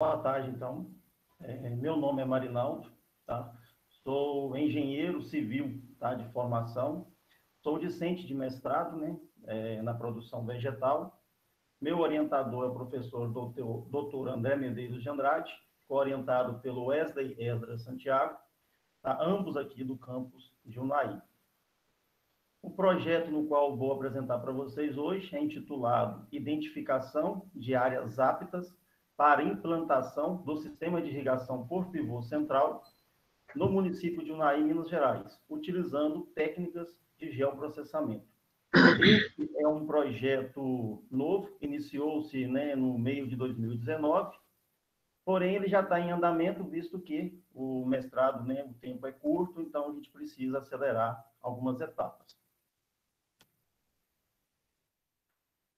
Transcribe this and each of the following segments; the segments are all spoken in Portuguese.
Boa tarde, então. Meu nome é Marinaldo, tá? Sou engenheiro civil, tá? De formação. Sou discente de mestrado, né? Na produção vegetal. Meu orientador é o professor doutor André Medeiros de Andrade, orientado pelo Wesley Esdras Santiago, tá? Ambos aqui do campus de Unai. O projeto no qual vou apresentar para vocês hoje é intitulado Identificação de áreas aptas para implantação do sistema de irrigação por pivô central no município de Unai, Minas Gerais, utilizando técnicas de geoprocessamento. Esse é um projeto novo, iniciou-se, né, no meio de 2019, porém ele já está em andamento, visto que o mestrado, né, o tempo é curto, então a gente precisa acelerar algumas etapas.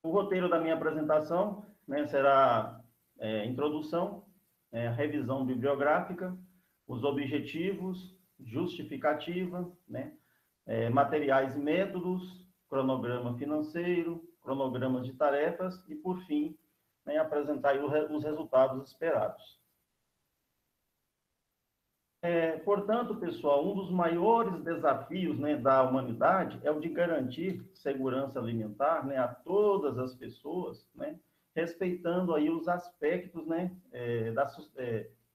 O roteiro da minha apresentação, né, será introdução, revisão bibliográfica, os objetivos, justificativa, né, materiais e métodos, cronograma financeiro, cronogramas de tarefas e, por fim, né, apresentar os resultados esperados. Portanto, pessoal, um dos maiores desafios, né, da humanidade é o de garantir segurança alimentar, né, a todas as pessoas, né, respeitando aí os aspectos, né,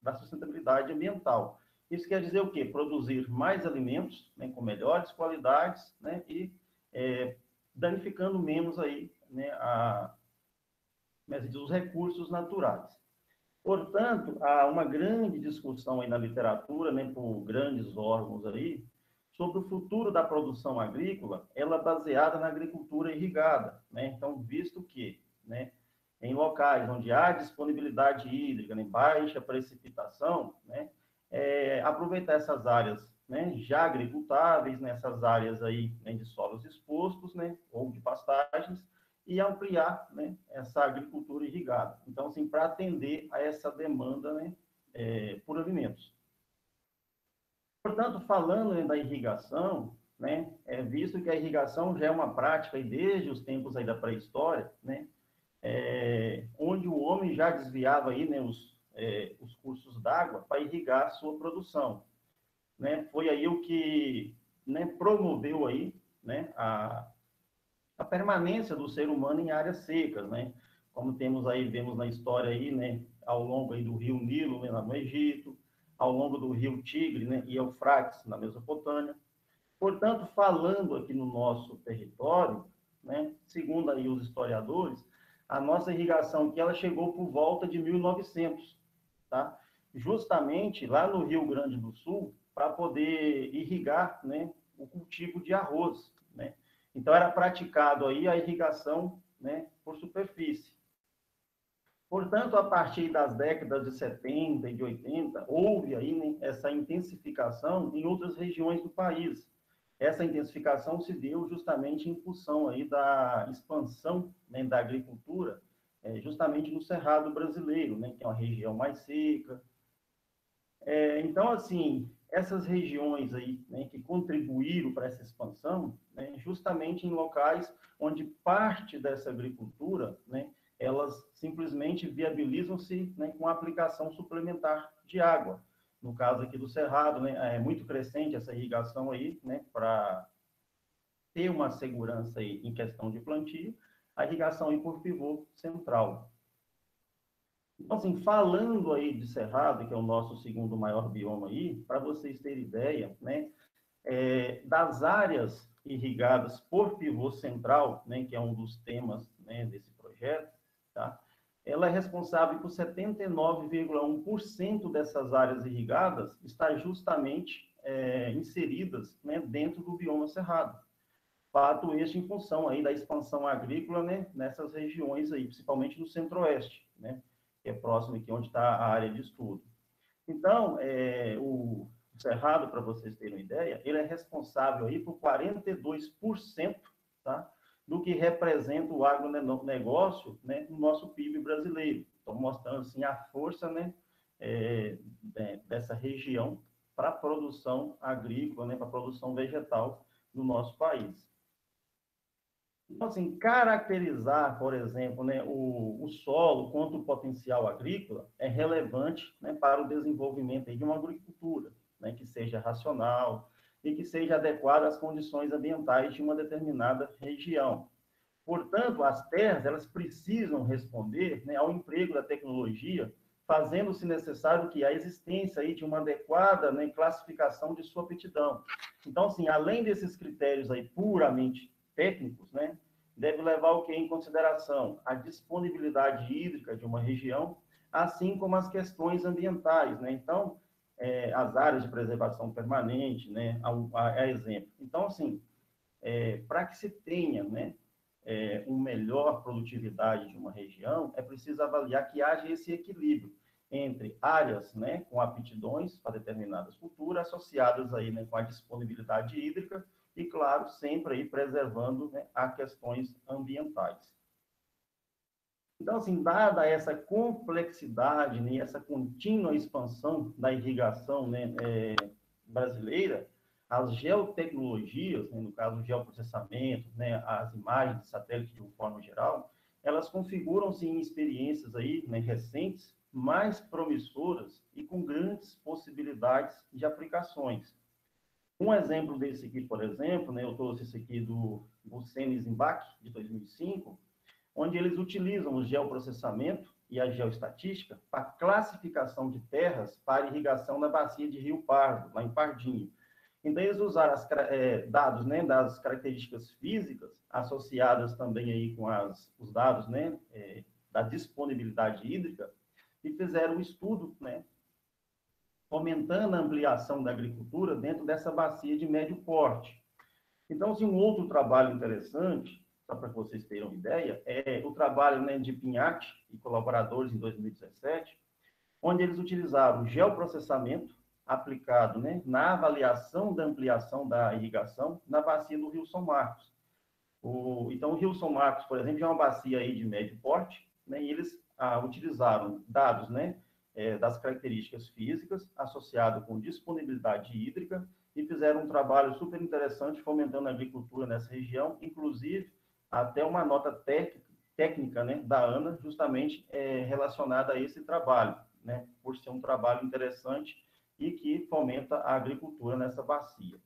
da sustentabilidade ambiental. Isso quer dizer o quê? Produzir mais alimentos, né, com melhores qualidades, né, e danificando menos aí, né, os recursos naturais. Portanto, há uma grande discussão aí na literatura, né, por grandes órgãos aí, sobre o futuro da produção agrícola, ela baseada na agricultura irrigada, né? Então, visto que, né, em locais onde há disponibilidade hídrica, né, baixa precipitação, né, aproveitar essas áreas, né, já agricultáveis, nessas áreas aí, né, de solos expostos, né, ou de pastagens, e ampliar, né, essa agricultura irrigada. Então, assim, para atender a essa demanda, né, por alimentos. Portanto, falando, né, da irrigação, né, visto que a irrigação já é uma prática aí desde os tempos aí da pré-história, né, onde o homem já desviava aí, né, os cursos d'água para irrigar a sua produção, né? Foi aí o que, né, promoveu aí, né, a permanência do ser humano em áreas secas, né? Como temos aí, vemos na história aí, né, ao longo aí do rio Nilo, né, lá no Egito, ao longo do rio Tigre, né, e Eufrates, na Mesopotâmia. Portanto, falando aqui no nosso território, né, segundo aí os historiadores, a nossa irrigação aqui, ela chegou por volta de 1900, tá? Justamente lá no Rio Grande do Sul, para poder irrigar, né, o cultivo de arroz, né? Então, era praticado aí a irrigação, né, por superfície. Portanto, a partir das décadas de 70 e de 80, houve aí, né, essa intensificação em outras regiões do país. Essa intensificação se deu justamente em função aí da expansão, né, da agricultura, justamente no Cerrado brasileiro, né, que é uma região mais seca. Então, assim, essas regiões aí, né, que contribuíram para essa expansão, né, justamente em locais onde parte dessa agricultura, né, elas simplesmente viabilizam-se, né, com a aplicação suplementar de água. No caso aqui do Cerrado, né, é muito crescente essa irrigação aí, né, para ter uma segurança aí em questão de plantio, a irrigação aí por pivô central. Então, assim, falando aí de Cerrado, que é o nosso segundo maior bioma aí, para vocês terem ideia, né, das áreas irrigadas por pivô central, né, que é um dos temas, né, desse projeto, tá? Ela é responsável por 79,1% dessas áreas irrigadas estar justamente inseridas, né, dentro do bioma cerrado. Fato este em função aí da expansão agrícola, né, nessas regiões aí, principalmente no centro-oeste, né, que é próximo aqui onde está a área de estudo. Então, o Cerrado, para vocês terem uma ideia, ele é responsável aí por 42%, tá, do que representa o agronegócio, né, no nosso PIB brasileiro. Então, mostrando assim a força, né, dessa região para a produção agrícola, né, para a produção vegetal no nosso país. Então, assim, caracterizar, por exemplo, né, o solo quanto o potencial agrícola é relevante, né, para o desenvolvimento aí de uma agricultura, né, que seja racional e que seja adequada às condições ambientais de uma determinada região. Portanto, as terras elas precisam responder, né, ao emprego da tecnologia, fazendo-se necessário que a existência aí de uma adequada, né, classificação de sua aptidão. Então, assim, além desses critérios aí puramente técnicos, né, deve levar o que em consideração a disponibilidade hídrica de uma região, assim como as questões ambientais, né? Então, as áreas de preservação permanente, né, a exemplo. Então, assim, para que se tenha, né, uma melhor produtividade de uma região, é preciso avaliar que haja esse equilíbrio entre áreas, né, com aptidões para determinadas culturas, associadas aí, né, com a disponibilidade hídrica e, claro, sempre aí preservando, né, as questões ambientais. Então, assim, dada essa complexidade, né, essa contínua expansão da irrigação, né, brasileira, as geotecnologias, né, no caso o geoprocessamento, né, as imagens de satélite de uma forma geral, elas configuram-se em experiências aí, né, recentes, mais promissoras e com grandes possibilidades de aplicações. Um exemplo desse aqui, por exemplo, né, eu trouxe esse aqui do CENIS-IMBAC, de 2005, onde eles utilizam o geoprocessamento e a geoestatística para classificação de terras para irrigação na bacia de Rio Pardo, lá em Pardinho. Então, eles usaram dados, né, das características físicas, associadas também aí com os dados, né, da disponibilidade hídrica, e fizeram um estudo, né, fomentando a ampliação da agricultura dentro dessa bacia de médio porte. Então, assim, um outro trabalho interessante, só para que vocês tenham uma ideia, é o trabalho, né, de Pinhatti e colaboradores em 2017, onde eles utilizaram o geoprocessamento aplicado, né, na avaliação da ampliação da irrigação na bacia do Rio São Marcos. Então, o Rio São Marcos, por exemplo, é uma bacia aí de médio porte, né, e eles utilizaram dados, né, das características físicas associado com disponibilidade hídrica e fizeram um trabalho super interessante fomentando a agricultura nessa região, inclusive até uma nota técnica, né, da ANA, justamente relacionada a esse trabalho, né, por ser um trabalho interessante e que fomenta a agricultura nessa bacia.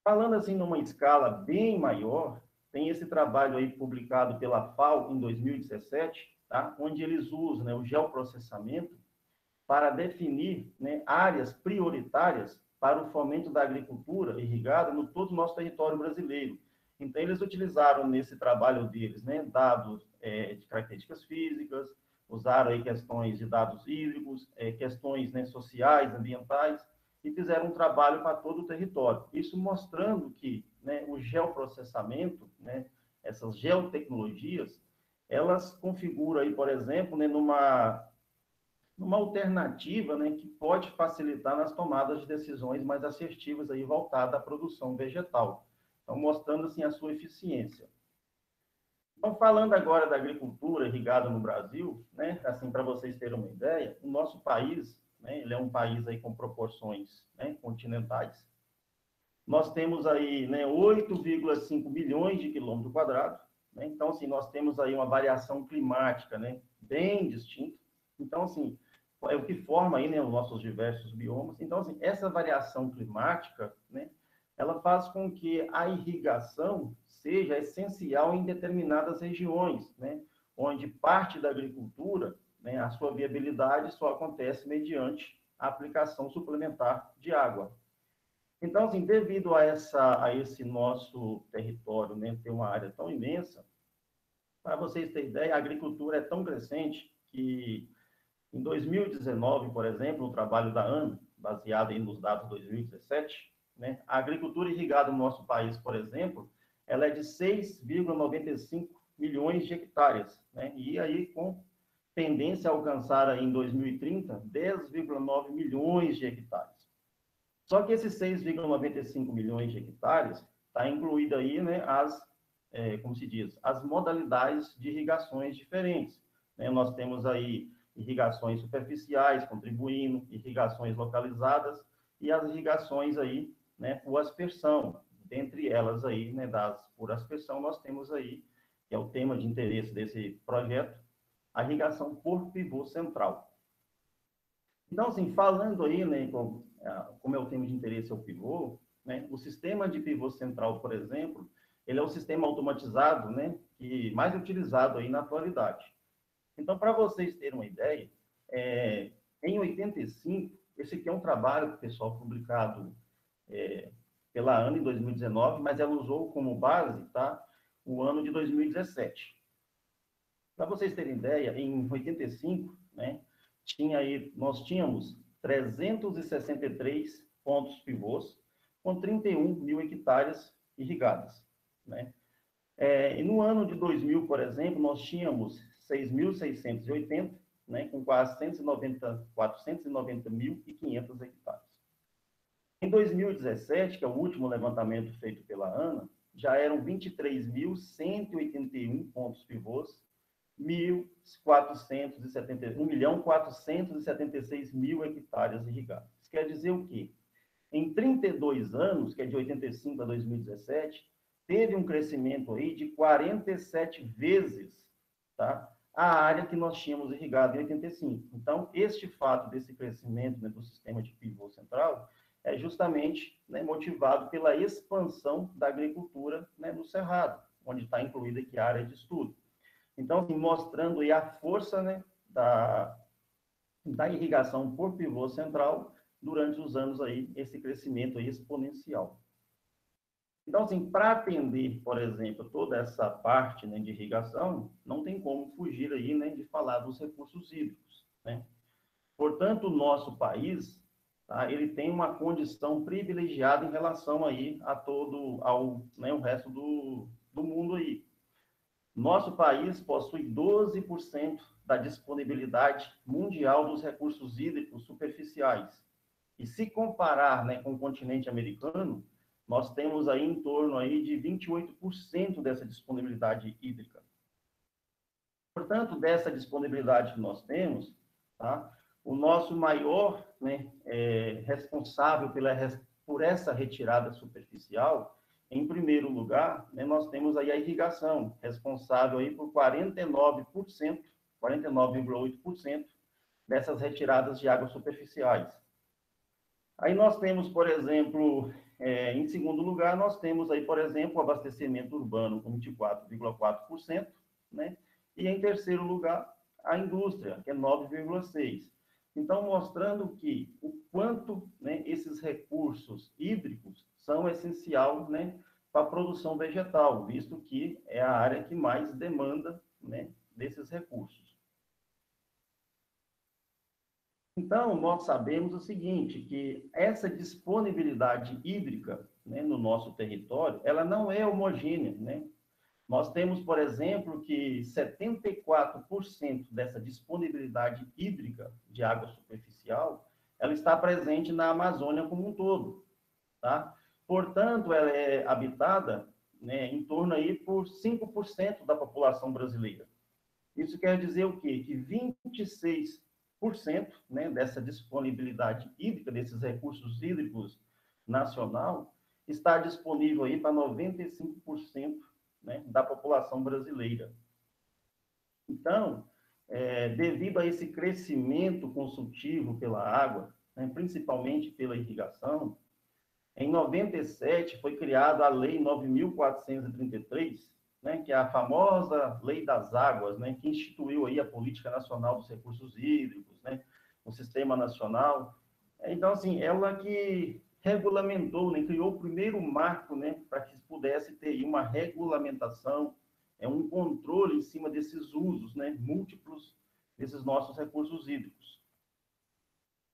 Falando assim numa escala bem maior, tem esse trabalho aí publicado pela FAO em 2017, tá? Onde eles usam, né, o geoprocessamento para definir, né, áreas prioritárias para o fomento da agricultura irrigada no todo o nosso território brasileiro. Então, eles utilizaram nesse trabalho deles, né, dados de características físicas, usaram aí questões de dados hídricos, questões, né, sociais, ambientais, e fizeram um trabalho para todo o território. Isso mostrando que, né, o geoprocessamento, né, essas geotecnologias, elas configuram aí, por exemplo, né, numa alternativa, né, que pode facilitar nas tomadas de decisões mais assertivas aí voltada à produção vegetal. Então, mostrando assim a sua eficiência. Então, falando agora da agricultura irrigada no Brasil, né, assim para vocês terem uma ideia, o nosso país, né, ele é um país aí com proporções, né, continentais. Nós temos aí, né, 8,5 milhões de quilômetros quadrados, né? Então, assim, nós temos aí uma variação climática, né, bem distinta. Então, assim, é o que forma aí, né, os nossos diversos biomas. Então, assim, essa variação climática, né, ela faz com que a irrigação seja essencial em determinadas regiões, né, onde parte da agricultura, né, a sua viabilidade só acontece mediante a aplicação suplementar de água. Então, assim, devido a esse nosso território, né, ter uma área tão imensa, para vocês terem ideia, a agricultura é tão crescente que em 2019, por exemplo, no trabalho da ANA, baseado aí nos dados de 2017, né, a agricultura irrigada no nosso país, por exemplo, ela é de 6,95 milhões de hectares, né, e aí com tendência a alcançar aí em 2030 10,9 milhões de hectares. Só que esses 6,95 milhões de hectares está incluído aí, né, como se diz, as modalidades de irrigações diferentes, né? Nós temos aí irrigações superficiais contribuindo, irrigações localizadas e as irrigações aí, né, por aspersão, dentre elas aí, né, por aspersão, nós temos aí, que é o tema de interesse desse projeto, a irrigação por pivô central. Então, assim, falando aí, né, como é o tema de interesse é o pivô, né, o sistema de pivô central, por exemplo, ele é o sistema automatizado, né, que mais utilizado aí na atualidade. Então, para vocês terem uma ideia, em 85, esse aqui é um trabalho, pessoal, publicado pela ANA em 2019, mas ela usou como base, tá, o ano de 2017. Para vocês terem ideia, em 85, né, nós tínhamos 363 pontos pivôs com 31 mil hectares irrigadas, né? E no ano de 2000, por exemplo, nós tínhamos 6.680, né, com quase 490.500 hectares. Em 2017, que é o último levantamento feito pela ANA, já eram 23.181 pontos pivôs, 1.476.000 hectares irrigados. Isso quer dizer o quê? Em 32 anos, que é de 85 a 2017, teve um crescimento aí de 47 vezes, tá, a área que nós tínhamos irrigado em 85. Então, este fato desse crescimento, né, do sistema de pivô central é justamente, né, motivado pela expansão da agricultura, né, no Cerrado, onde está incluída aqui a área de estudo. Então, assim, mostrando aí a força, né, da irrigação por pivô central durante os anos aí, esse crescimento aí exponencial. Então, assim, para atender, por exemplo, toda essa parte, né, de irrigação, não tem como fugir aí, né, de falar dos recursos hídricos, né? Portanto, o nosso país, tá, ele tem uma condição privilegiada em relação aí né, o resto do mundo aí. Nosso país possui 12% da disponibilidade mundial dos recursos hídricos superficiais. E se comparar, né, com o continente americano, nós temos aí em torno aí de 28% dessa disponibilidade hídrica. Portanto, dessa disponibilidade que nós temos, tá, o nosso maior, né, responsável por essa retirada superficial, em primeiro lugar, né, nós temos aí a irrigação, responsável aí por 49%, 49,8% dessas retiradas de águas superficiais. Aí nós temos, por exemplo, em segundo lugar, nós temos aí, por exemplo, o abastecimento urbano com 24,4%, né? E em terceiro lugar, a indústria, que é 9,6%. Então, mostrando que o quanto, né, esses recursos hídricos são essenciais, né, para a produção vegetal, visto que é a área que mais demanda, né, desses recursos. Então, nós sabemos o seguinte, que essa disponibilidade hídrica, né, no nosso território, ela não é homogênea, né? Nós temos, por exemplo, que 74% dessa disponibilidade hídrica de água superficial, ela está presente na Amazônia como um todo, tá? Portanto, ela é habitada, né, em torno aí por 5% da população brasileira. Isso quer dizer o quê? Que 26%, né, dessa disponibilidade hídrica, desses recursos hídricos nacional, está disponível aí para 95%, né, da população brasileira. Então, devido a esse crescimento consultivo pela água, né, principalmente pela irrigação, em 97 foi criada a Lei 9.433, né, que é a famosa Lei das Águas, né, que instituiu aí a Política Nacional dos Recursos Hídricos, né, o Sistema Nacional. Então, assim, ela que regulamentou, né, criou o primeiro marco, né, para que pudesse ter uma regulamentação, um controle em cima desses usos, né, múltiplos desses nossos recursos hídricos.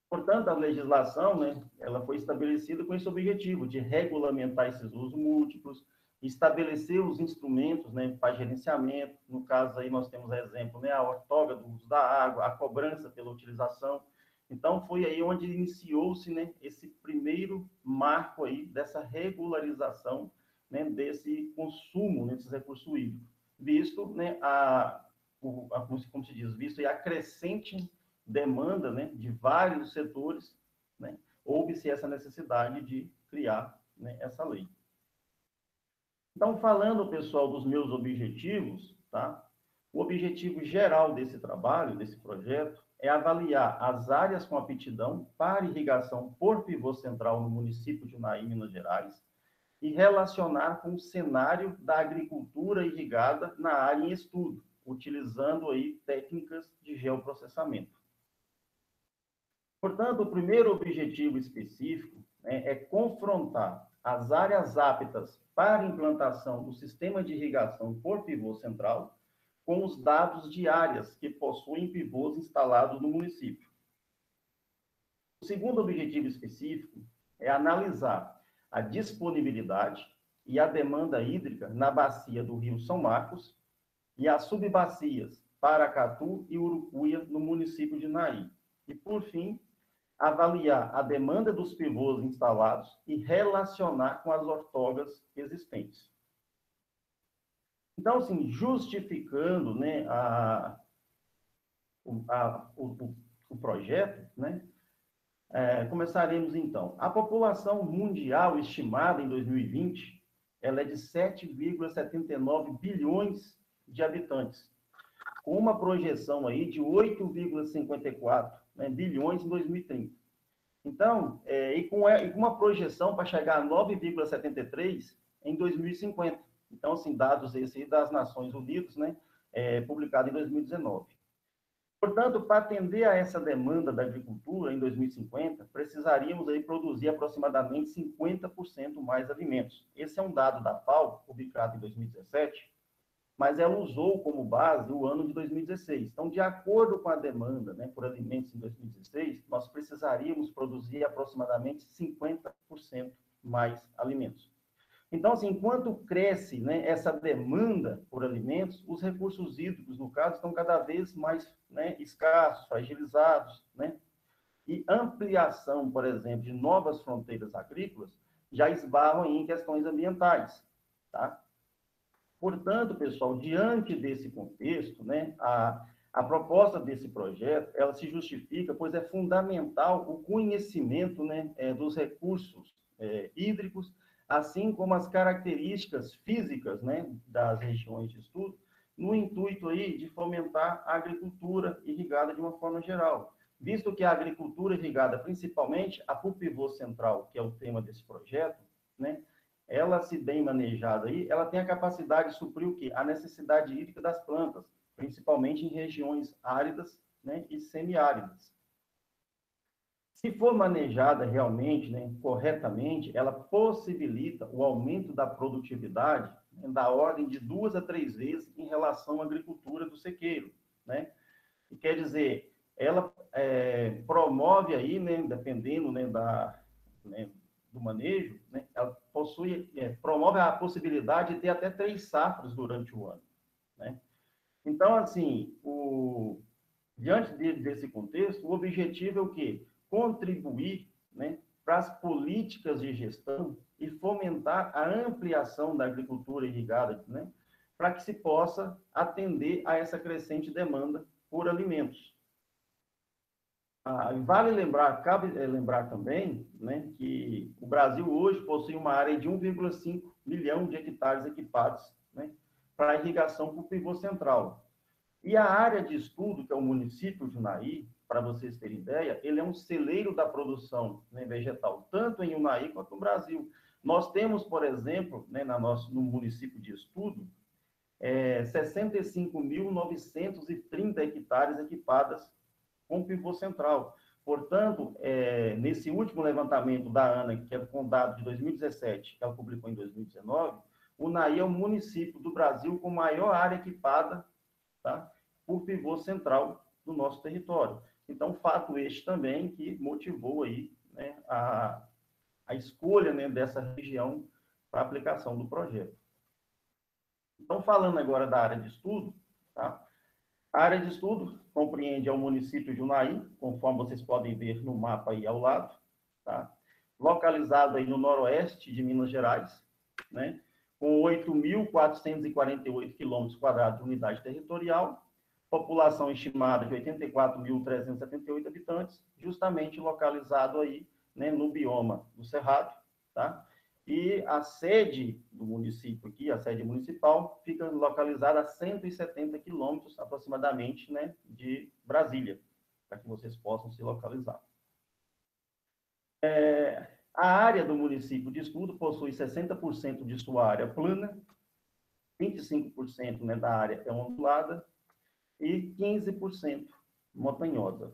Portanto, a legislação, né, ela foi estabelecida com esse objetivo de regulamentar esses usos múltiplos, estabelecer os instrumentos, né, para gerenciamento. No caso aí nós temos exemplo, né, a outorga do uso da água, a cobrança pela utilização. Então foi aí onde iniciou-se, né, esse primeiro marco aí dessa regularização, né, desse consumo nesses recursos hídricos, visto, né, como se diz, visto a crescente demanda, né, de vários setores, né, houve-se essa necessidade de criar, né, essa lei. Então, falando, pessoal, dos meus objetivos, tá? O objetivo geral desse trabalho, desse projeto, é avaliar as áreas com aptidão para irrigação por pivô central no município de Unai, Minas Gerais, e relacionar com o cenário da agricultura irrigada na área em estudo, utilizando aí técnicas de geoprocessamento. Portanto, o primeiro objetivo específico, né, é confrontar as áreas aptas para implantação do sistema de irrigação por pivô central com os dados de áreas que possuem pivôs instalados no município. O segundo objetivo específico é analisar a disponibilidade e a demanda hídrica na bacia do Rio São Marcos e as subbacias Paracatu e Urucuia, no município de Naí. E, por fim, avaliar a demanda dos pivôs instalados e relacionar com as ortogas existentes. Então, assim, justificando, né, o projeto, né, começaremos então. A população mundial estimada em 2020, ela é de 7,79 bilhões de habitantes, com uma projeção aí de 8,54, né, bilhões em 2030. Então, e com uma projeção para chegar a 9,73 em 2050. Então, assim, dados esses das Nações Unidas, né, publicado em 2019. Portanto, para atender a essa demanda da agricultura em 2050, precisaríamos aí produzir aproximadamente 50% mais alimentos. Esse é um dado da FAO, publicado em 2017, mas ela usou como base o ano de 2016. Então, de acordo com a demanda, né, por alimentos em 2016, nós precisaríamos produzir aproximadamente 50% mais alimentos. Então, assim, enquanto cresce, né, essa demanda por alimentos, os recursos hídricos, no caso, estão cada vez mais, né, escassos, fragilizados, né? E ampliação, por exemplo, de novas fronteiras agrícolas já esbarram em questões ambientais, tá? Portanto, pessoal, diante desse contexto, né, a proposta desse projeto, ela se justifica, pois é fundamental o conhecimento, né, dos recursos hídricos, assim como as características físicas, né, das regiões de estudo, no intuito aí de fomentar a agricultura irrigada de uma forma geral, visto que a agricultura irrigada, principalmente a por pivô central, que é o tema desse projeto, né, ela, se bem manejada aí, ela tem a capacidade de suprir o quê? A necessidade hídrica das plantas, principalmente em regiões áridas, né, e semiáridas. Se for manejada realmente, né, corretamente, ela possibilita o aumento da produtividade, né, da ordem de 2 a 3 vezes em relação à agricultura do sequeiro, né? E quer dizer, ela promove aí, né, dependendo, né, do manejo, né, ela promove a possibilidade de ter até 3 safras durante o ano, né? Então, assim, diante desse contexto, o objetivo é o quê? Contribuir, né, para as políticas de gestão e fomentar a ampliação da agricultura irrigada, né, para que se possa atender a essa crescente demanda por alimentos. Vale lembrar, cabe lembrar também, né, que o Brasil hoje possui uma área de 1,5 milhão de hectares equipados, né, para irrigação por pivô central. E a área de estudo, que é o município de Unai, para vocês terem ideia, ele é um celeiro da produção, né, vegetal, tanto em Unai quanto no Brasil. Nós temos, por exemplo, né, no município de estudo, 65.930 hectares equipadas com pivô central. Portanto, nesse último levantamento da ANA, que é com dado de 2017, que ela publicou em 2019, o Unai é o município do Brasil com maior área equipada, tá, por pivô central do nosso território. Então, fato este também que motivou aí, né, a escolha, né, dessa região para aplicação do projeto. Então, falando agora da área de estudo, tá? A área de estudo compreende o município de Unai, conforme vocês podem ver no mapa aí ao lado, tá? Localizado aí no noroeste de Minas Gerais, né? Com 8.448 quilômetros quadrados de unidade territorial, população estimada de 84.378 habitantes, justamente localizado aí, né, no bioma do Cerrado, tá? E a sede do município aqui, a sede municipal, fica localizada a 170 quilômetros aproximadamente, né, de Brasília, para que vocês possam se localizar. A área do município de estudo possui 60% de sua área plana, 25%, né, da área é ondulada e 15% montanhosa.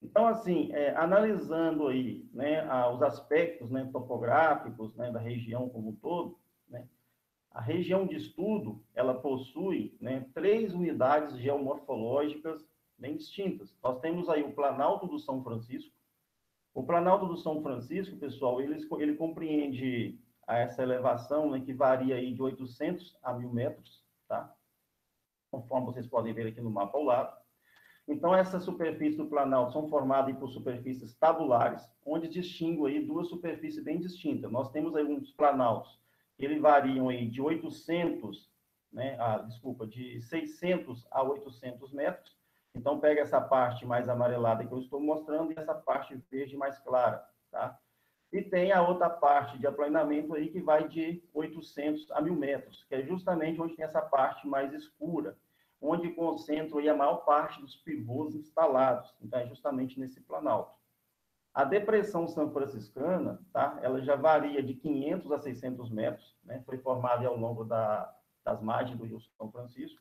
Então, assim, analisando aí, né, os aspectos, né, topográficos, né, da região como um todo, né, a região de estudo, ela possui, né, 3 unidades geomorfológicas bem distintas. Nós temos aí o Planalto do São Francisco. O Planalto do São Francisco, pessoal, ele compreende essa elevação, né, que varia aí de 800 a 1.000 metros, tá? Conforme vocês podem ver aqui no mapa ao lado. Então, essa superfície do Planalto são formadas por superfícies tabulares, onde distingo aí 2 superfícies bem distintas. Nós temos aí uns planaltos que eles variam aí de 800, né, de 600 a 800 metros. Então, pega essa parte mais amarelada que eu estou mostrando e essa parte verde mais clara, tá? E tem a outra parte de aplanamento aí que vai de 800 a 1.000 metros, que é justamente onde tem essa parte mais escura, onde concentram aí a maior parte dos pivôs instalados. Então, é justamente nesse planalto. A depressão São Franciscana, tá? Ela já varia de 500 a 600 metros, né? Foi formada ao longo das margens do Rio São Francisco.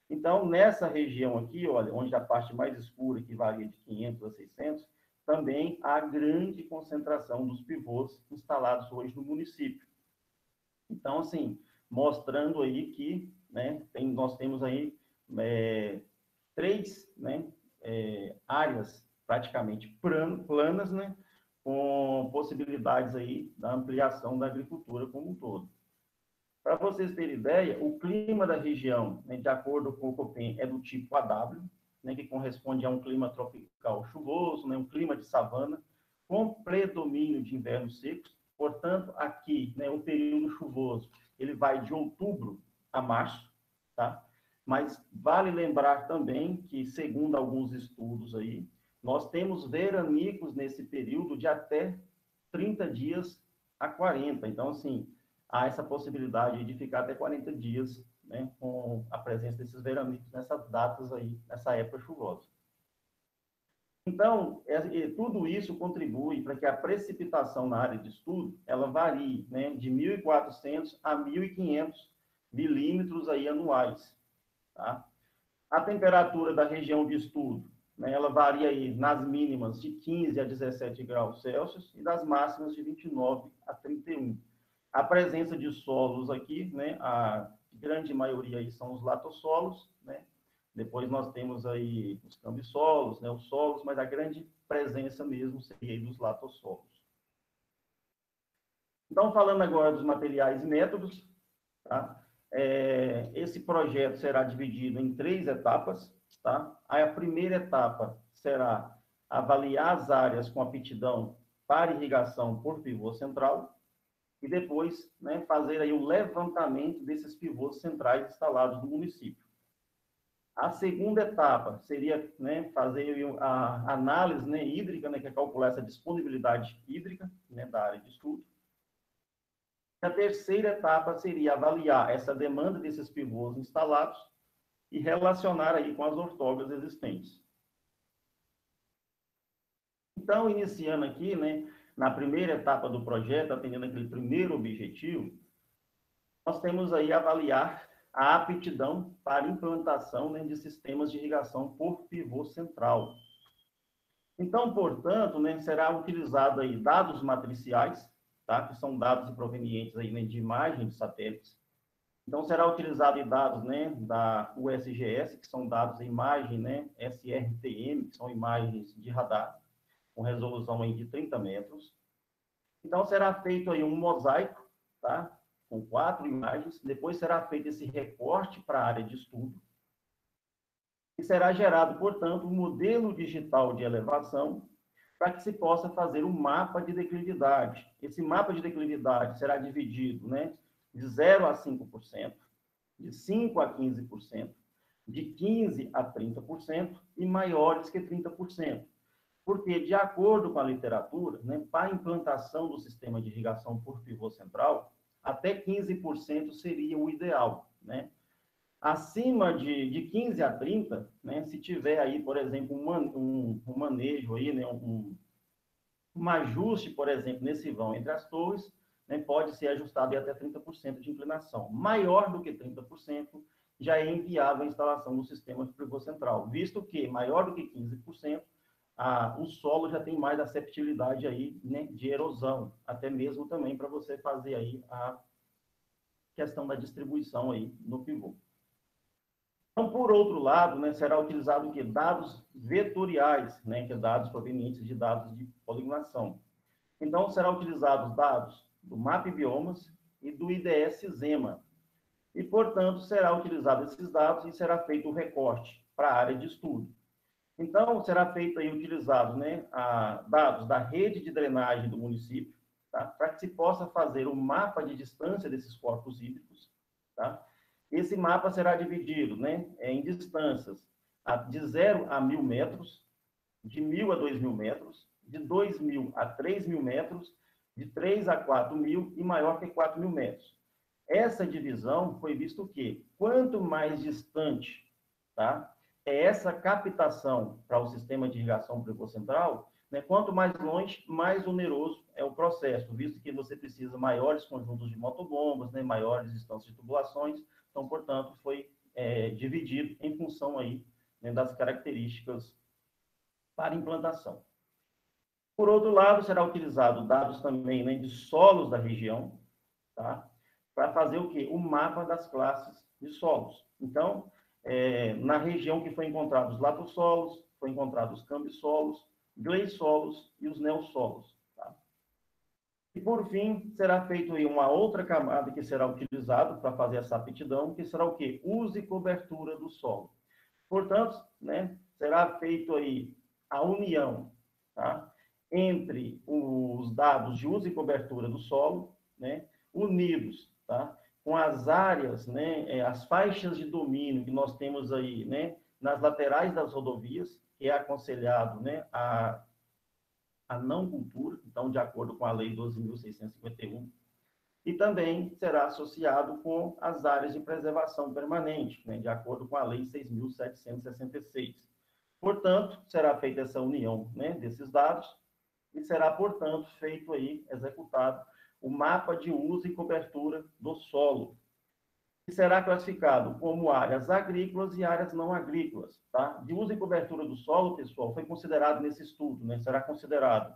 Então, nessa região aqui, olha, onde a parte mais escura, que varia de 500 a 600, também há grande concentração dos pivôs instalados hoje no município. Então, assim, mostrando aí que, né, nós temos aí 3, né, áreas praticamente planas, né, com possibilidades aí da ampliação da agricultura como um todo. Para vocês terem ideia, o clima da região, né, de acordo com o COPEN, é do tipo AW, né, que corresponde a um clima tropical chuvoso, né, um clima de savana, com predomínio de invernos secos. Portanto, aqui, né, o período chuvoso, ele vai de outubro a março, tá? Mas vale lembrar também que, segundo alguns estudos aí, nós temos veranicos nesse período de até 30 dias a 40. Então, assim, há essa possibilidade de ficar até 40 dias, né, com a presença desses veranicos nessas datas aí, nessa época chuvosa. Então, tudo isso contribui para que a precipitação na área de estudo, ela varie, né, de 1.400 a 1.500 milímetros aí anuais, tá? A temperatura da região de estudo, né, ela varia aí nas mínimas de 15 a 17 graus Celsius e das máximas de 29 a 31. A presença de solos aqui, né, a grande maioria aí são os latossolos, né? Depois nós temos aí os cambissolos, né, os solos, mas a grande presença mesmo seria aí dos latossolos. Então, falando agora dos materiais e métodos, tá? Esse projeto será dividido em 3 etapas, tá? A primeira etapa será avaliar as áreas com aptidão para irrigação por pivô central e depois, né, fazer aí o levantamento desses pivôs centrais instalados no município. A segunda etapa seria, né, fazer a análise, né, hídrica, né, que é calcular essa disponibilidade hídrica, né, da área de estudo. A terceira etapa seria avaliar essa demanda desses pivôs instalados e relacionar aí com as ortogas existentes. Então, iniciando aqui, né, na primeira etapa do projeto, atendendo aquele primeiro objetivo, nós temos aí avaliar a aptidão para implantação, né, de sistemas de irrigação por pivô central. Então, portanto, né, será utilizado aí dados matriciais, tá, que são dados provenientes aí, né, de imagem de satélites. Então, será utilizado dados, né, da USGS, que são dados de imagem, né, SRTM, que são imagens de radar, com resolução aí de 30 metros. Então, será feito aí um mosaico, tá, com 4 imagens. Depois será feito esse recorte para a área de estudo. E será gerado, portanto, um modelo digital de elevação para que se possa fazer um mapa de declividade. Esse mapa de declividade será dividido, né, de 0 a 5%, de 5 a 15%, de 15 a 30% e maiores que 30%. Porque, de acordo com a literatura, né, para a implantação do sistema de irrigação por pivô central, até 15% seria o ideal, né? Acima de 15 a 30, né, se tiver aí, por exemplo, um manejo aí, né, um ajuste, por exemplo, nesse vão entre as torres, né, pode ser ajustado até 30% de inclinação. Maior do que 30%, já é inviável a instalação do sistema de pivô central, visto que maior do que 15%, o solo já tem mais acceptabilidade aí, né, de erosão, até mesmo também para você fazer aí a questão da distribuição aí no pivô. Então, por outro lado, né, será utilizado o quê? Dados vetoriais, né, que é dados provenientes de dados de poligonação. Então, será utilizados dados do MAP Biomas e do IDS Zema. E, portanto, será utilizado esses dados e será feito o recorte para a área de estudo. Então, será feito aí, utilizado, né, dados da rede de drenagem do município, tá? Para que se possa fazer o mapa de distância desses corpos hídricos, tá? Esse mapa será dividido, né, em distâncias de 0 a 1.000 metros, de 1.000 a 2.000 metros, de 2.000 a 3.000 metros, de 3 a 4.000 e maior que 4.000 metros. Essa divisão foi visto que, quanto mais distante, tá, é essa captação para o sistema de irrigação central, né, quanto mais longe, mais oneroso é o processo, visto que você precisa maiores conjuntos de motobombas, né, maiores distâncias de tubulações, então, portanto, foi dividido em função aí, né, das características para implantação. Por outro lado, será utilizado dados também, né, de solos da região, tá? Para fazer o quê? O mapa das classes de solos. Então, na região que foi encontrados os latossolos, foi encontrados os cambissolos, gleissolos e os neossolos. Tá? E, por fim, será feito aí uma outra camada que será utilizado para fazer essa aptidão, que será o quê? Uso e cobertura do solo. Portanto, né, será feito aí a união, tá, entre os dados de uso e cobertura do solo, né, unidos, tá, com as áreas, né, as faixas de domínio que nós temos aí, né, nas laterais das rodovias, que é aconselhado, né, a não cultura, então, de acordo com a Lei 12.651, e também será associado com as áreas de preservação permanente, né, de acordo com a Lei 6.766. Portanto, será feita essa união, né, desses dados e será, portanto, feito aí, executado, o mapa de uso e cobertura do solo, que será classificado como áreas agrícolas e áreas não agrícolas. Tá? De uso e cobertura do solo, pessoal, foi considerado nesse estudo, né, será considerado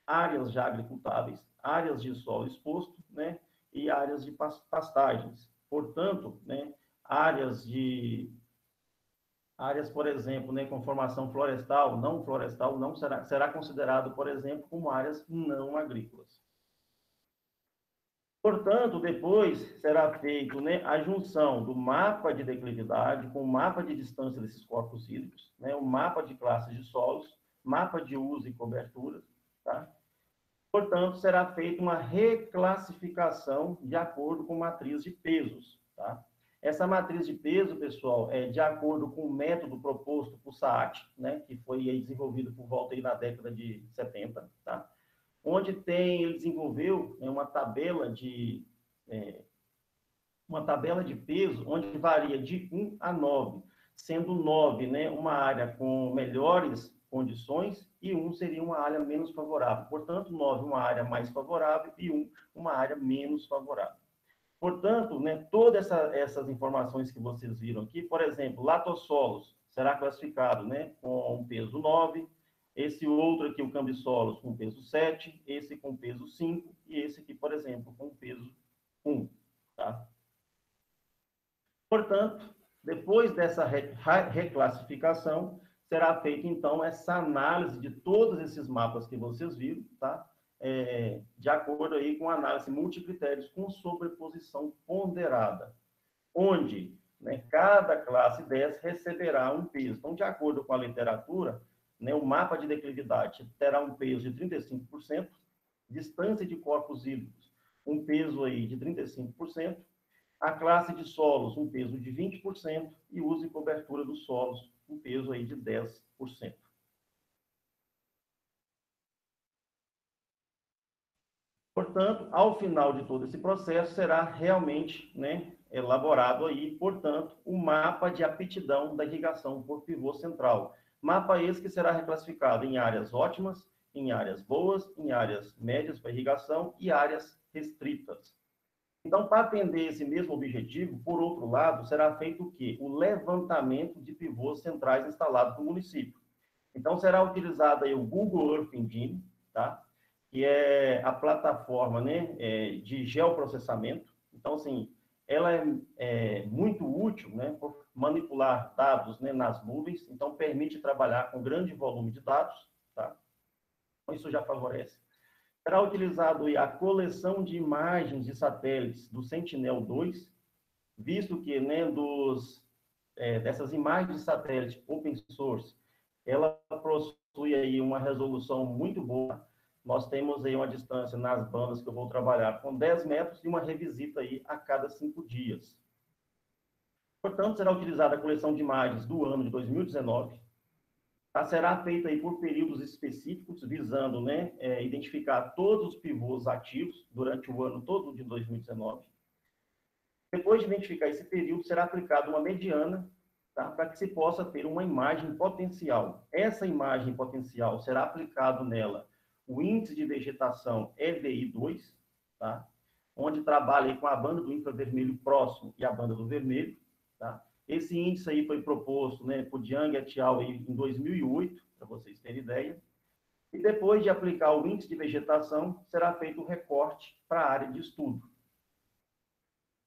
áreas já agricultáveis, áreas de solo exposto, né, e áreas de pastagens. Portanto, né, áreas, por exemplo, né, com formação florestal, não será considerado, por exemplo, como áreas não agrícolas. Portanto, depois será feito, né, a junção do mapa de declividade com o mapa de distância desses corpos hídricos, né, o mapa de classes de solos, mapa de uso e cobertura, tá? Portanto, será feita uma reclassificação de acordo com matriz de pesos. Tá? Essa matriz de peso, pessoal, é de acordo com o método proposto por SAAT, né, que foi desenvolvido por volta aí da década de 70, tá? Onde ele desenvolveu, né, uma tabela de peso onde varia de 1 a 9, sendo 9, né, uma área com melhores condições e 1 seria uma área menos favorável. Portanto, 9 uma área mais favorável e 1 uma área menos favorável. Portanto, né, todas essas informações que vocês viram aqui, por exemplo, latossolos será classificado, né, com peso 9, esse outro aqui, o cambissolos, com peso 7, esse com peso 5 e esse aqui, por exemplo, com peso 1. Tá? Portanto, depois dessa reclassificação, será feita, então, essa análise de todos esses mapas que vocês viram, tá? De acordo aí com análise multicritérios com sobreposição ponderada, onde, né, cada classe 10 receberá um peso. Então, de acordo com a literatura, né, o mapa de declividade terá um peso de 35%, distância de corpos hídricos, um peso aí de 35%, a classe de solos, um peso de 20%, e uso e cobertura dos solos, um peso aí de 10%. Portanto, ao final de todo esse processo, será realmente, né, elaborado aí, portanto, o mapa de aptidão da irrigação por pivô central. Mapa esse que será reclassificado em áreas ótimas, em áreas boas, em áreas médias para irrigação e áreas restritas. Então, para atender esse mesmo objetivo, por outro lado, será feito o quê? O levantamento de pivôs centrais instalados no município. Então, será utilizado aí o Google Earth Engine, tá? Que é a plataforma, né, de geoprocessamento. Então, assim, ela é muito útil, né, por manipular dados, né, nas nuvens. Então, permite trabalhar com grande volume de dados, tá? Então, isso já favorece. Será utilizado a coleção de imagens de satélites do Sentinel-2, visto que, né, dessas imagens de satélite open source, ela possui aí uma resolução muito boa. Nós temos aí uma distância nas bandas que eu vou trabalhar com 10 metros e uma revisita aí a cada 5 dias. Portanto, será utilizada a coleção de imagens do ano de 2019. Será feita aí por períodos específicos, visando, né, identificar todos os pivôs ativos durante o ano todo de 2019. Depois de identificar esse período, será aplicada uma mediana, tá, para que se possa ter uma imagem potencial. Essa imagem potencial será aplicado nela o índice de vegetação EVI2, tá, onde trabalha com a banda do infravermelho próximo e a banda do vermelho. Tá? Esse índice aí foi proposto, né, por Jiang et al. Em 2008, para vocês terem ideia. E depois de aplicar o índice de vegetação, será feito o recorte para a área de estudo.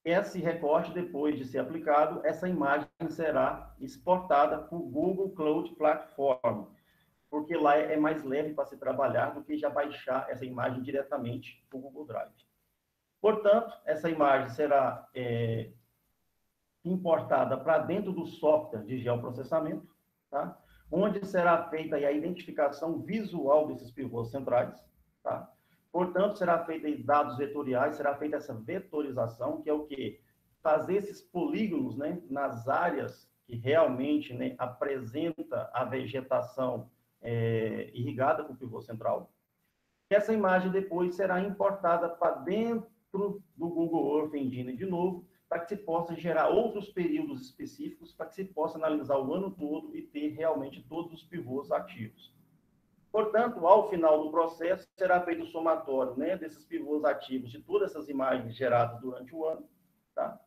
Esse recorte, depois de ser aplicado, essa imagem será exportada para o Google Cloud Platform, porque lá é mais leve para se trabalhar do que já baixar essa imagem diretamente para o Google Drive. Portanto, essa imagem será importada para dentro do software de geoprocessamento, tá? Onde será feita a identificação visual desses pivôs centrais, tá? Portanto, será feita em dados vetoriais, será feita essa vetorização, que é o quê? Fazer esses polígonos, né, nas áreas que realmente, né, apresenta a vegetação irrigada com o pivô central. Essa imagem depois será importada para dentro do Google Earth Engine de novo, para que se possa gerar outros períodos específicos, para que se possa analisar o ano todo e ter realmente todos os pivôs ativos. Portanto, ao final do processo, será feito o somatório, né, desses pivôs ativos, de todas essas imagens geradas durante o ano. Tá?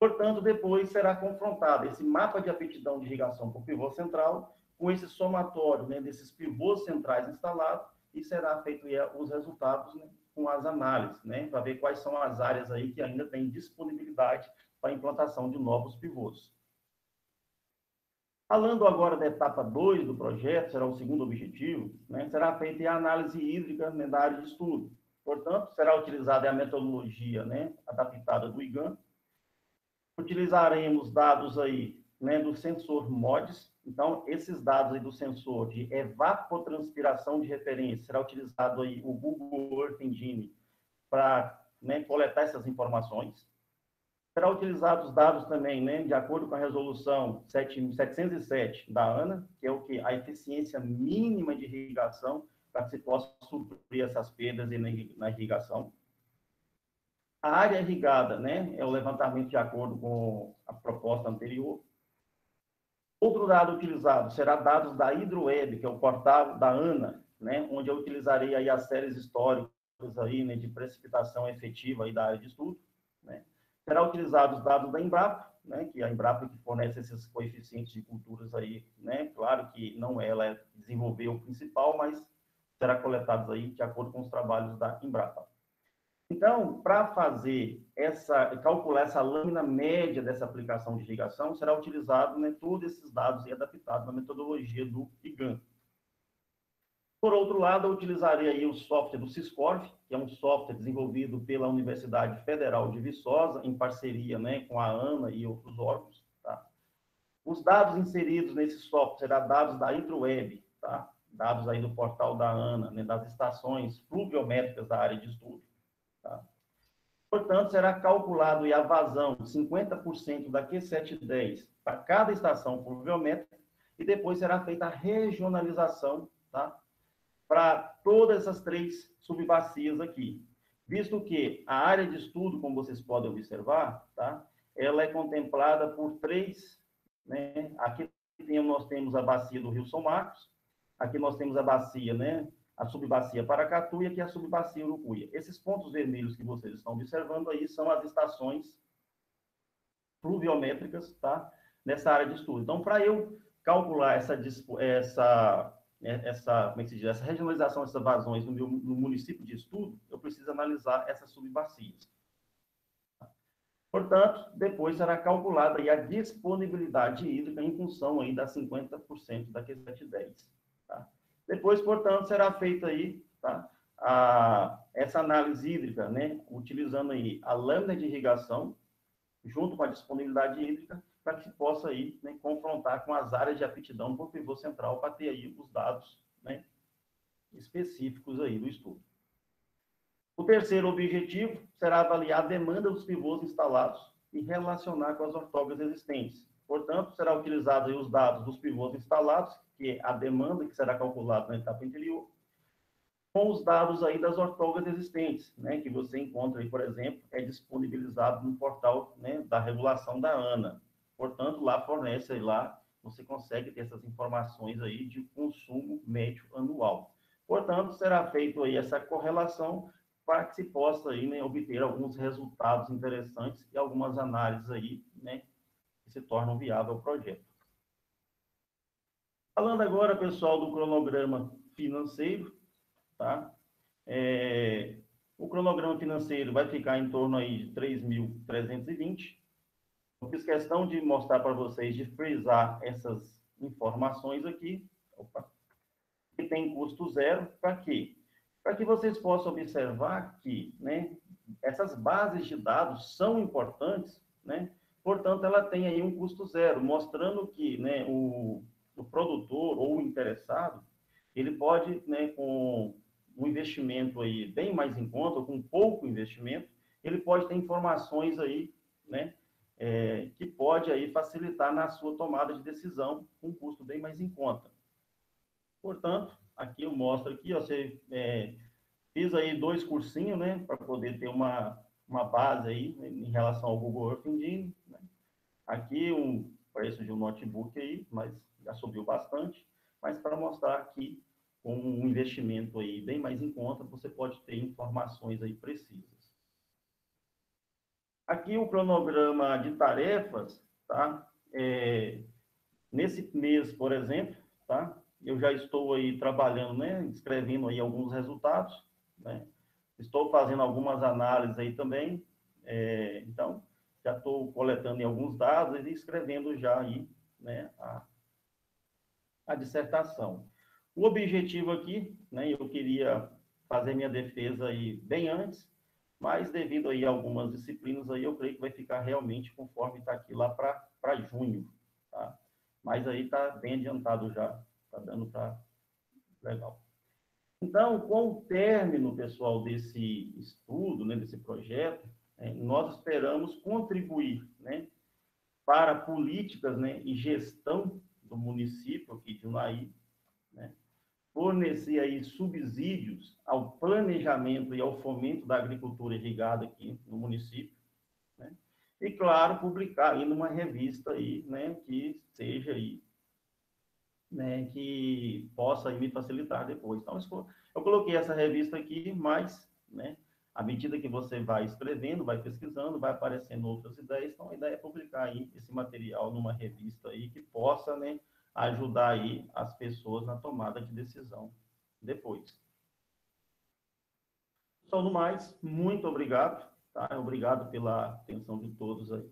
Portanto, depois será confrontado esse mapa de aptidão de irrigação por pivô central com esse somatório, né, desses pivôs centrais instalados, e será feito os resultados, né, com as análises, né, para ver quais são as áreas aí que ainda têm disponibilidade para a implantação de novos pivôs. Falando agora da etapa 2 do projeto, será o segundo objetivo, né, será feita a análise hídrica, né, da área de estudo. Portanto, será utilizada a metodologia, né, adaptada do IGAN. Utilizaremos dados aí, né, do sensor MODS. Então, esses dados aí do sensor de evapotranspiração de referência, será utilizado aí o Google Earth Engine para, né, coletar essas informações. Será utilizado os dados também, né, de acordo com a resolução 707 da ANA, que é o que? A eficiência mínima de irrigação, para que se possa suprir essas perdas na irrigação. A área irrigada, né, é o levantamento de acordo com a proposta anterior. Outro dado utilizado será dados da HidroWeb, que é o portal da ANA, né, onde eu utilizarei aí as séries históricas aí, né, de precipitação efetiva aí da área de estudo, né. Será utilizado os dados da Embrapa, né, que é a Embrapa que fornece esses coeficientes de culturas aí, né, claro que não ela desenvolveu o principal, mas será coletados aí de acordo com os trabalhos da Embrapa. Então, para calcular essa lâmina média dessa aplicação de irrigação, será utilizado, né, todos esses dados e adaptado na metodologia do IGAN. Por outro lado, eu utilizarei aí o software do Syscorf, que é um software desenvolvido pela Universidade Federal de Viçosa, em parceria, né, com a ANA e outros órgãos. Tá? Os dados inseridos nesse software serão dados da HidroWeb, tá? Dados aí do portal da ANA, né, das estações pluviométricas da área de estudo. Tá? Portanto, será calculado a vazão de 50% da Q710 para cada estação pluviométrica e depois será feita a regionalização, tá, para todas essas 3 subbacias aqui. Visto que a área de estudo, como vocês podem observar, tá? Ela é contemplada por três, né? Aqui nós temos a bacia do Rio São Marcos, aqui nós temos a bacia, né? A subbacia Paracatu e aqui a subbacia Urucuia. Esses pontos vermelhos que vocês estão observando aí são as estações pluviométricas, tá? Nessa área de estudo. Então, para eu calcular como é que se diz? Essa regionalização dessas vazões no município de estudo, eu preciso analisar essas subbacias. Portanto, depois será calculada aí a disponibilidade hídrica em função aí das 50% da Q710. Tá? Depois, portanto, será feita aí, tá? Essa análise hídrica, né? Utilizando aí a lâmina de irrigação, junto com a disponibilidade hídrica, para que se possa aí, né, confrontar com as áreas de aptidão por pivô central, para ter aí os dados, né, específicos aí do estudo. O terceiro objetivo será avaliar a demanda dos pivôs instalados e relacionar com as ortogas existentes. Portanto, será utilizado aí os dados dos pivôs instalados, que é a demanda que será calculada na etapa anterior, com os dados aí das ortogas existentes, né, que você encontra aí, por exemplo, é disponibilizado no portal, né, da regulação da ANA. Portanto, lá fornece aí, lá você consegue ter essas informações aí de consumo médio anual. Portanto, será feito aí essa correlação para que se possa aí, né, obter alguns resultados interessantes e algumas análises aí, né, que se tornam viável o projeto. Falando agora, pessoal, do cronograma financeiro, tá? O cronograma financeiro vai ficar em torno aí de 3.320. Eu fiz questão de mostrar para vocês, de frisar essas informações aqui. Opa. Que tem custo zero, para quê? Para que vocês possam observar que, né, essas bases de dados são importantes, né? Portanto, ela tem aí um custo zero, mostrando que, né, o produtor ou o interessado, ele pode, né, com um investimento aí bem mais em conta, ou com pouco investimento, ele pode ter informações aí, né, que pode aí facilitar na sua tomada de decisão, com um custo bem mais em conta. Portanto, aqui eu mostro aqui, ó, fiz aí 2 cursinhos, né, para poder ter uma base aí, né, em relação ao Google Earth Engine, né. Aqui um preço de um notebook aí, mas já subiu bastante, mas para mostrar aqui com um investimento aí bem mais em conta, você pode ter informações aí precisas. Aqui o cronograma de tarefas, tá? Nesse mês, por exemplo, tá? Eu já estou aí trabalhando, né? Escrevendo aí alguns resultados, né? Estou fazendo algumas análises aí também, então já estou coletando aí alguns dados e escrevendo já aí, né? A dissertação. O objetivo aqui, né, eu queria fazer minha defesa aí bem antes, mas devido aí a algumas disciplinas aí, eu creio que vai ficar realmente conforme está aqui lá para junho, tá? Mas aí está bem adiantado já, está dando para legal. Então, com o término, pessoal, desse estudo, né, desse projeto, nós esperamos contribuir, né, para políticas, né, e gestão do município aqui de Unai, né, fornecer aí subsídios ao planejamento e ao fomento da agricultura irrigada aqui no município, né? E, claro, publicar aí numa revista aí, né, que seja aí, né, que possa aí me facilitar depois. Então, eu coloquei essa revista aqui, mas, né, à medida que você vai escrevendo, vai pesquisando, vai aparecendo outras ideias, então a ideia é publicar aí esse material numa revista aí que possa, né, ajudar aí as pessoas na tomada de decisão depois. Só no mais, muito obrigado, tá? Obrigado pela atenção de todos aí.